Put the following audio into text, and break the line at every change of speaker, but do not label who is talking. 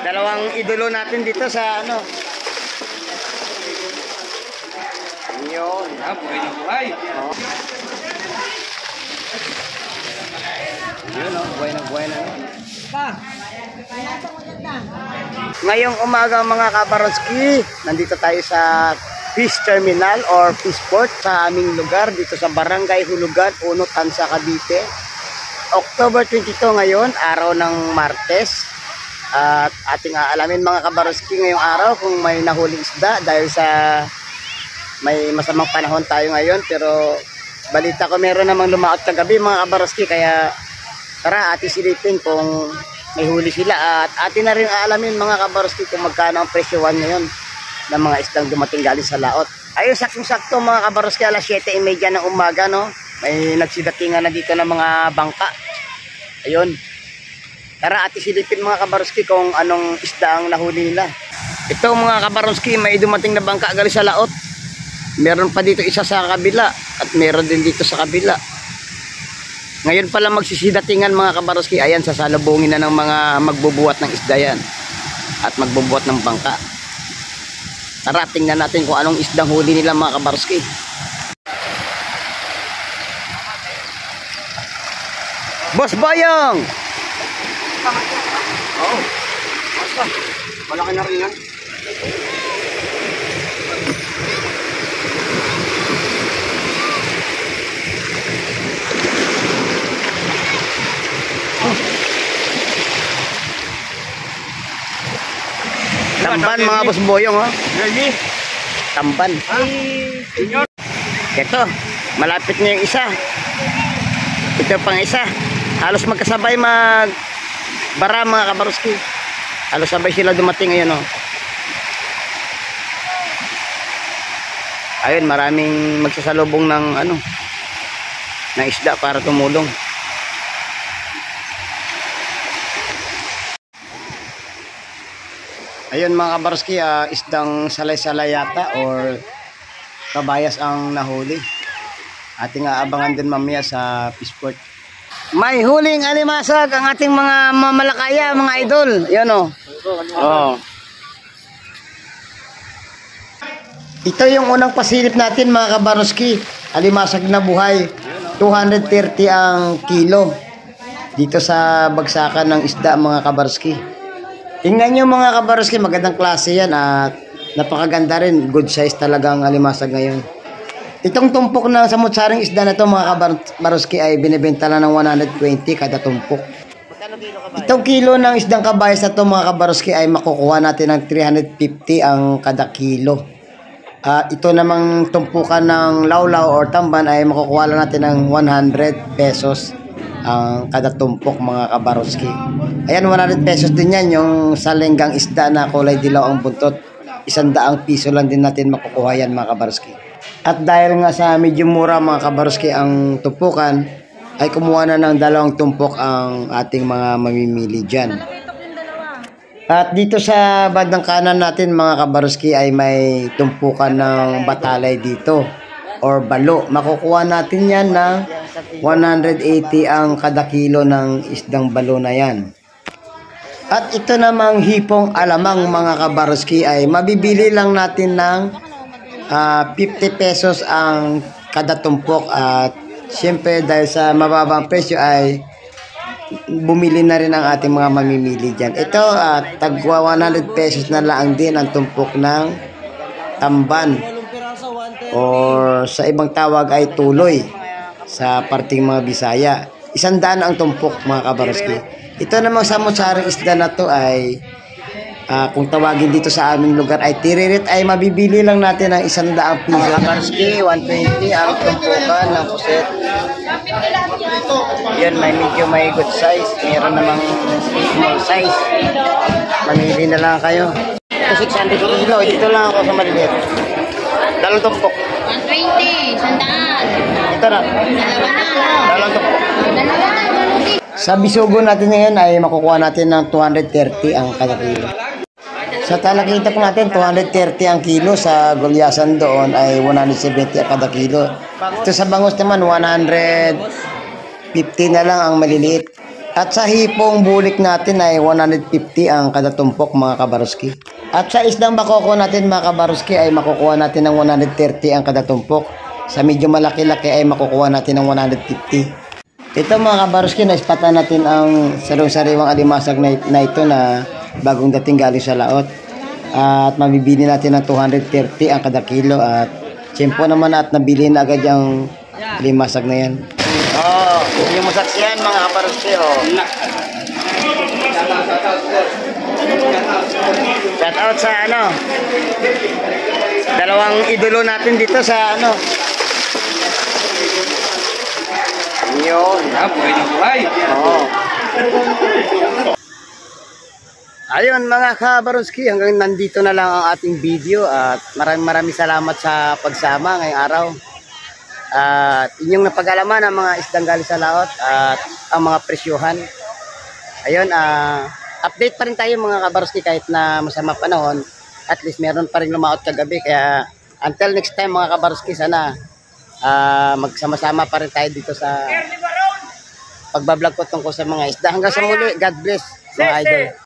Dalawang idolo natin dito sa ano. Yun.
Buhay na buhay.
Yun o, buhay na buhay na. Ngayong umaga mga kabaroski, nandito tayo sa Fish Terminal or Fish Port sa aming lugar dito sa Barangay Hulugan, Puno, Tansa, Cavite. October 22 ngayon, araw ng Martes. At ating aalamin mga kabaroski ngayong araw kung may nahuling isda dahil sa may masamang panahon tayo ngayon. Pero balita ko meron namang lumaot kagabi mga kabaroski, kaya tara ating silipin kung may huli sila. At atin na rin aalamin mga kabaroski kung magkano ang presyohan ngayon ng mga isdang dumating galing sa laot. Ayun, saktong-sakto mga kabaroski, alas 7:30 ng umaga, no? May nagsidatingan na dito ng mga bangka. Ayun. Tara ating silipin mga kabaroski kung anong isda ang nahuli nila. Ito mga kabaroski, may dumating na bangka galing sa laot. Meron pa dito isa sa kabila at meron din dito sa kabila. Ngayon pala magsisidatingan mga kabaroski. Ayan, sasalubungin na ng mga magbubuhat ng isda yan at magbubuhat ng bangka. Tara, tingnan natin kung anong isdang huli nila mga kabaroski. Boss Boyong! Oo. Basta. Malaki na rin yan. Tamban mga Boss Boyong, oh. Tamban. Ito, malapit na yung isa. Ito pang isa. Halos magkasabay bara mga kabaroski. Halos sabay sila dumating ngayon, oh. Ayun, maraming magsasalubong ng ano, ng isda para tumulong. Ayun mga kabaroski, isdang salay-salay yata or kabayas ang nahuli. Ating aabangan din mamaya sa Fishport. May huling alimasag ang ating mga mamalakaya, mga idol. Yan o. Oh. Ito yung unang pasilip natin mga kabaroski. Alimasag na buhay. 230 ang kilo. Dito sa bagsakan ng isda mga kabaroski. Tingnan nyo mga kabaroski, magandang klase yan at napakaganda rin. Good size talaga ang alimasag ngayon. Itong tumpok na samutsaring isda na ito mga kabaroski ay binibenta lang ng 120 kada tumpok. Itong kilo ng isdang kabayas na ito mga kabaroski ay makukuha natin ng 350 ang kada kilo. Ito namang tumpukan ng lawlaw or tamban ay makukuha lang natin ng 100 pesos ang kada tumpok mga kabaroski. Ayan, 100 pesos din yan yung salenggang isda na kulay dilaw ang buntot. 100 piso lang din natin makukuha yan mga kabaroski. At dahil nga sa medyo mura mga kabaroski ang tumpukan, ay kumuha na ng 2 tumpok ang ating mga mamimili dyan. At dito sa bandang kanan natin mga kabaroski ay may tumpukan ng batalay dito or balo. Makukuha natin yan ng 180 ang kada kilo ng isdang balo na yan. At ito namang hipong alamang mga kabaroski ay mabibili lang natin ng 50 pesos ang kada tumpok. At siyempre dahil sa mababang presyo ay bumili na rin ang ating mga mamimili dyan. Ito tagwa 100 pesos na lang din ang tumpok ng tamban or sa ibang tawag ay tuloy sa parting mga Bisaya. 100 ang tumpok mga kabaroski. Ito namang samutsaring isda na to ay kung tawagin dito sa aming lugar ay tiririt, ay mabibili lang natin ng 100 piso. Mga kabaroski, 120 ang tumpukan ng puset. Yan, may good size. Meron namang small size. Mamili na lang kayo. Ito 600 kilo. Dito lang ako sa maliliit. Dalawang tumpok.
120, 100.
Ito na. Dalawang tumpok. Sa bisugo natin ngayon ay makukuha natin ng 230 ang kada kilo. Sa talakita po natin 230 ang kilo. Sa gulyasan doon ay 170 ang kada kilo. Ito sa bangus naman 150 na lang ang maliliit. At sa hipong bulik natin ay 150 ang kada tumpok mga kabaroski. At sa isdang makoko natin mga kabaroski ay makukuha natin ng 130 ang kada tumpok. Sa medyo malaki-laki ay makukuha natin ng 150. Ito mga kabaroski, naispatan natin ang sarong-sariwang alimasag na ito na bagong dating galing sa laot. At mabibili natin ng 230 ang kada kilo. At tiyempo naman at nabili na agad yung alimasag na yan. Oh, yung masaksiyan mga kabaroski. Oh. Shout out sa dalawang idolo natin dito sa yun. Oo. Ayun mga kabaroski, hanggang nandito na lang ang ating video at maraming salamat sa pagsama ngayong araw. At inyong napag-alaman ang mga isdang galing sa laot at ang mga presyuhan. Ayun, update pa rin tayo mga kabaroski kahit na masama panahon. At least meron pa rin lumaot kagabi. Kaya until next time mga kabaroski, sana magsama-sama pa rin tayo dito sa pagbablog ko tungkol sa mga isda. Hanggang sa muli, God bless mga idol.